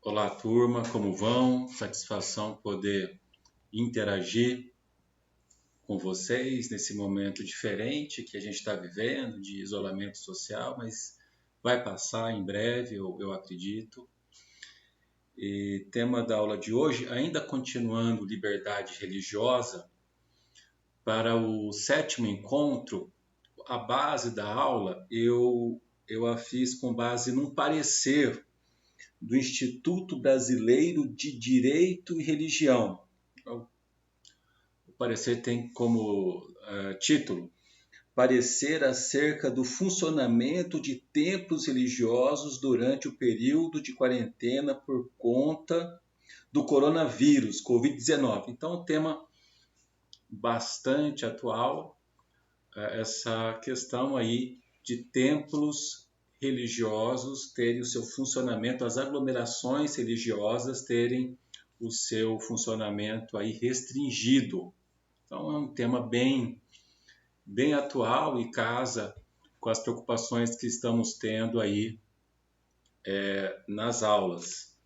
Olá, turma, como vão? Satisfação poder interagir com vocês nesse momento diferente que a gente está vivendo, de isolamento social, mas vai passar em breve, eu acredito. E tema da aula de hoje, ainda continuando liberdade religiosa, para o sétimo encontro, a base da aula eu a fiz com base num parecer do Instituto Brasileiro de Direito e Religião. O parecer tem como título Parecer acerca do funcionamento de templos religiosos durante o período de quarentena por conta do coronavírus, Covid-19. Então, um tema bastante atual, essa questão aí de templos religiosos terem o seu funcionamento, as aglomerações religiosas terem o seu funcionamento aí restringido. Então é um tema bem atual e casa com as preocupações que estamos tendo aí nas aulas.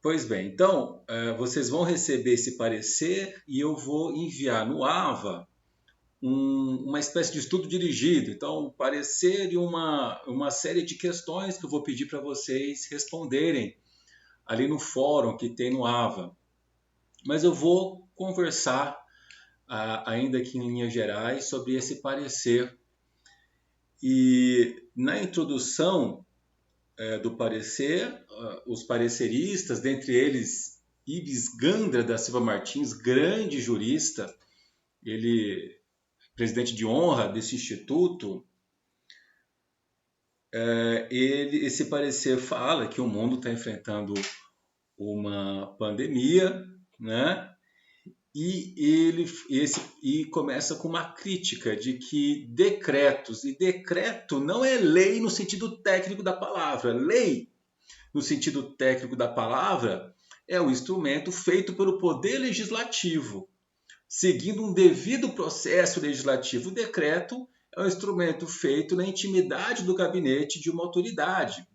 Pois bem, então vocês vão receber esse parecer e eu vou enviar no AVA uma espécie de estudo dirigido. Então, parecer e uma série de questões que eu vou pedir para vocês responderem ali no fórum que tem no AVA. Mas eu vou conversar, ainda aqui em linhas gerais, sobre esse parecer. E na introdução do parecer, os pareceristas, dentre eles Ives Gandra da Silva Martins, grande jurista, ele presidente de honra desse instituto, esse parecer fala que o mundo está enfrentando uma pandemia, né? E começa com uma crítica de que decretos, e decreto não é lei no sentido técnico da palavra, lei no sentido técnico da palavra é o instrumento feito pelo Poder Legislativo, seguindo um devido processo legislativo. O decreto é um instrumento feito na intimidade do gabinete de uma autoridade,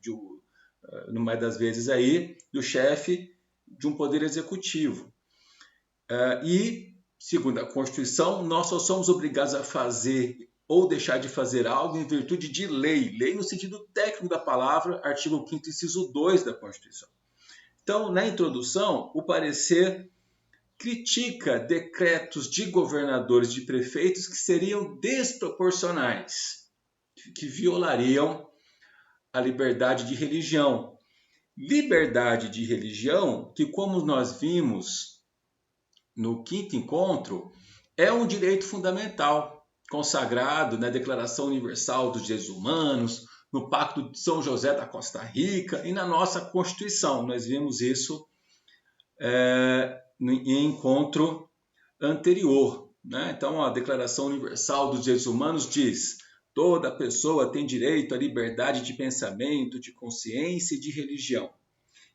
no mais das vezes aí, do chefe de um poder executivo. E, segundo a Constituição, nós só somos obrigados a fazer ou deixar de fazer algo em virtude de lei. Lei no sentido técnico da palavra, artigo 5º, inciso 2 da Constituição. Então, na introdução, o parecer critica decretos de governadores, de prefeitos que seriam desproporcionais, que violariam a liberdade de religião. Liberdade de religião que, como nós vimos no quinto encontro, é um direito fundamental, consagrado na Declaração Universal dos Direitos Humanos, no Pacto de São José da Costa Rica e na nossa Constituição. Nós vimos isso em encontro anterior, né? Então, a Declaração Universal dos Direitos Humanos diz: toda pessoa tem direito à liberdade de pensamento, de consciência e de religião.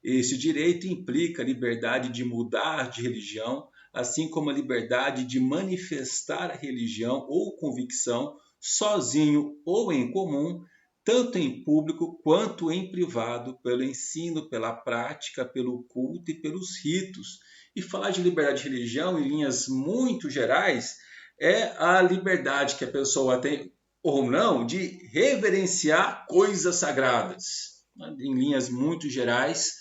Esse direito implica a liberdade de mudar de religião, assim como a liberdade de manifestar a religião ou convicção sozinho ou em comum, tanto em público quanto em privado, pelo ensino, pela prática, pelo culto e pelos ritos. E falar de liberdade de religião, em linhas muito gerais, é a liberdade que a pessoa tem, ou não, de reverenciar coisas sagradas. Em linhas muito gerais,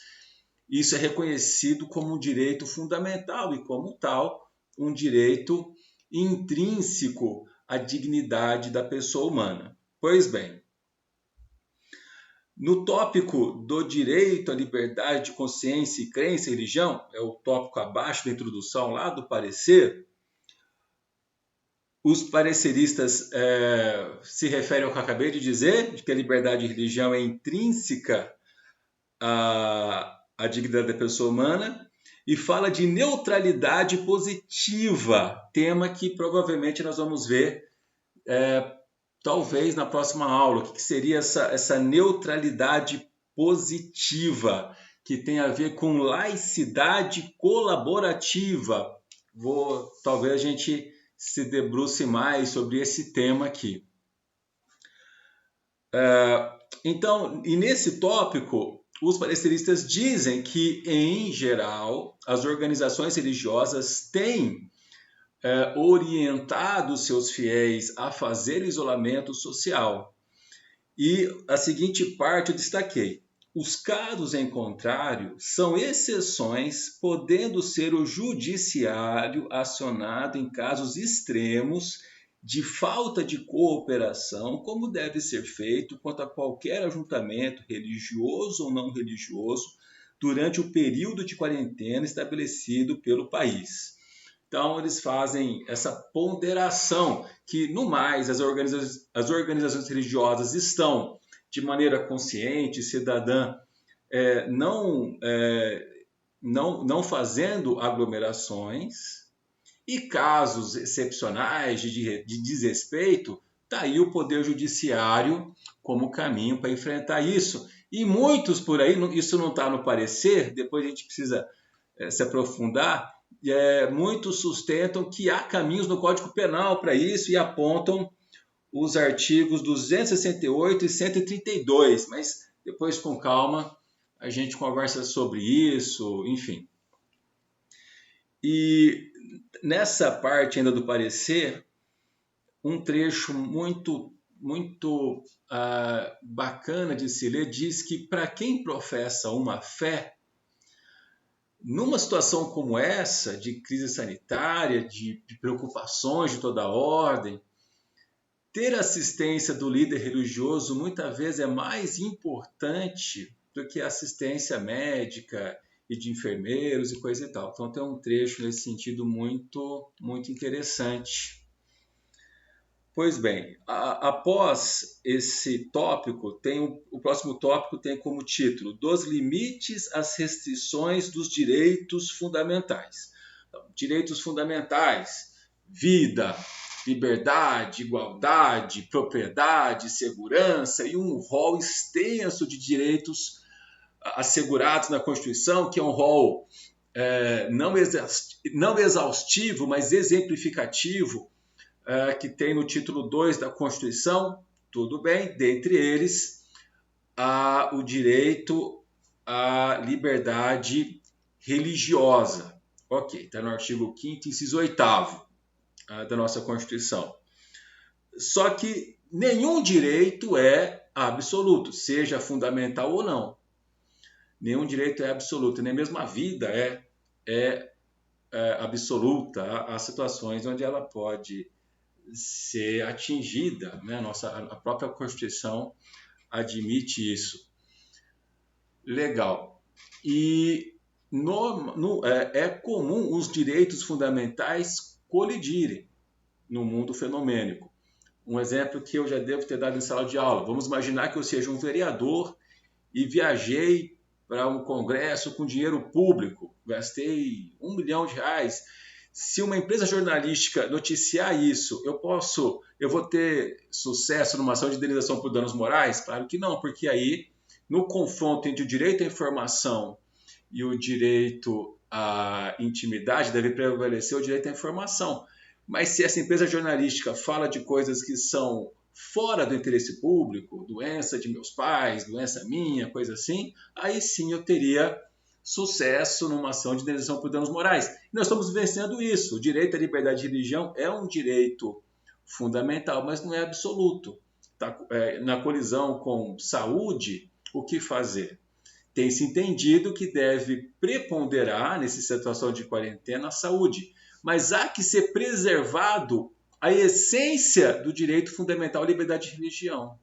isso é reconhecido como um direito fundamental e, como tal, um direito intrínseco à dignidade da pessoa humana. Pois bem, no tópico do direito à liberdade de consciência e crença e religião, é o tópico abaixo da introdução lá do parecer, os pareceristas se referem ao que eu acabei de dizer, de que a liberdade de religião é intrínseca à dignidade da pessoa humana, e fala de neutralidade positiva, tema que provavelmente nós vamos ver talvez na próxima aula. O que seria essa neutralidade positiva, que tem a ver com laicidade colaborativa? Talvez a gente se debruce mais sobre esse tema aqui. Então, e nesse tópico, os pareceristas dizem que, em geral, as organizações religiosas têm orientado seus fiéis a fazer isolamento social. E a seguinte parte eu destaquei. Os casos em contrário são exceções, podendo ser o judiciário acionado em casos extremos de falta de cooperação, como deve ser feito quanto a qualquer ajuntamento religioso ou não religioso durante o período de quarentena estabelecido pelo país. Então, eles fazem essa ponderação que, no mais, as organizações religiosas estão, de maneira consciente, cidadã, não fazendo aglomerações, e casos excepcionais de desrespeito, está aí o Poder Judiciário como caminho para enfrentar isso. E muitos por aí, isso não está no parecer, depois a gente precisa se aprofundar, muitos sustentam que há caminhos no Código Penal para isso e apontam os artigos 268 e 132, mas depois com calma a gente conversa sobre isso, enfim. E nessa parte ainda do parecer, um trecho muito bacana de se ler diz que para quem professa uma fé, numa situação como essa, de crise sanitária, de preocupações de toda ordem, ter assistência do líder religioso muitas vezes é mais importante do que a assistência médica e de enfermeiros e coisa e tal. Então tem um trecho nesse sentido muito interessante. Pois bem, após esse tópico, o próximo tópico tem como título Dos limites às restrições dos direitos fundamentais. Então, direitos fundamentais, vida, liberdade, igualdade, propriedade, segurança e um rol extenso de direitos assegurados na Constituição, que é um rol não exaustivo, mas exemplificativo, que tem no título 2 da Constituição, tudo bem, dentre eles, o direito à liberdade religiosa. Ok, está no artigo 5º, inciso 8º da nossa Constituição. Só que nenhum direito é absoluto, seja fundamental ou não. Nenhum direito é absoluto, nem mesmo a vida é absoluta. Há situações onde ela pode ser atingida, né? A própria Constituição admite isso. Legal. E é comum os direitos fundamentais colidirem no mundo fenomênico. Um exemplo que eu já devo ter dado em sala de aula. Vamos imaginar que eu seja um vereador e viajei para um congresso com dinheiro público, gastei R$1 milhão. Se uma empresa jornalística noticiar isso, eu vou ter sucesso numa ação de indenização por danos morais? Claro que não, porque aí, no confronto entre o direito à informação e o direito à intimidade, deve prevalecer o direito à informação. Mas se essa empresa jornalística fala de coisas que são fora do interesse público, doença de meus pais, doença minha, coisa assim, aí sim eu teria sucesso numa ação de indenização por danos morais. E nós estamos vencendo isso. O direito à liberdade de religião é um direito fundamental, mas não é absoluto. Na colisão com saúde, o que fazer? Tem-se entendido que deve preponderar, nessa situação de quarentena, a saúde. Mas há que ser preservado a essência do direito fundamental à liberdade de religião.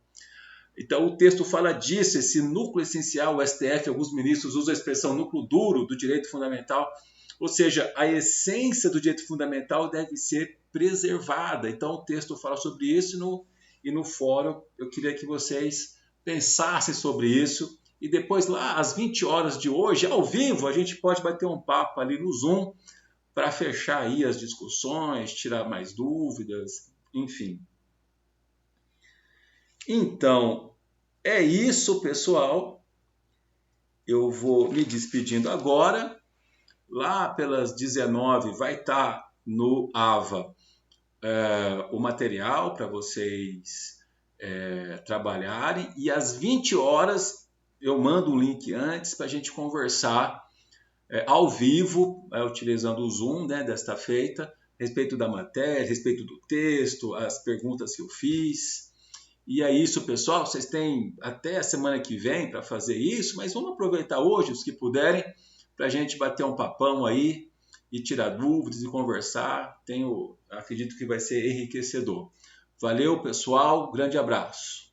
Então, o texto fala disso, esse núcleo essencial, o STF, alguns ministros usam a expressão núcleo duro do direito fundamental, ou seja, a essência do direito fundamental deve ser preservada. Então, o texto fala sobre isso e no fórum eu queria que vocês pensassem sobre isso e depois lá às 20 horas de hoje, ao vivo, a gente pode bater um papo ali no Zoom para fechar aí as discussões, tirar mais dúvidas, enfim. Então, é isso, pessoal. Eu vou me despedindo agora. Lá pelas 19 vai estar no AVA o material para vocês trabalharem. E às 20 horas eu mando um link antes para a gente conversar ao vivo, utilizando o Zoom, né, desta feita, a respeito da matéria, a respeito do texto, as perguntas que eu fiz. E é isso, pessoal. Vocês têm até a semana que vem para fazer isso, mas vamos aproveitar hoje, os que puderem, para a gente bater um papão aí e tirar dúvidas e conversar. Acredito que vai ser enriquecedor. Valeu, pessoal. Grande abraço.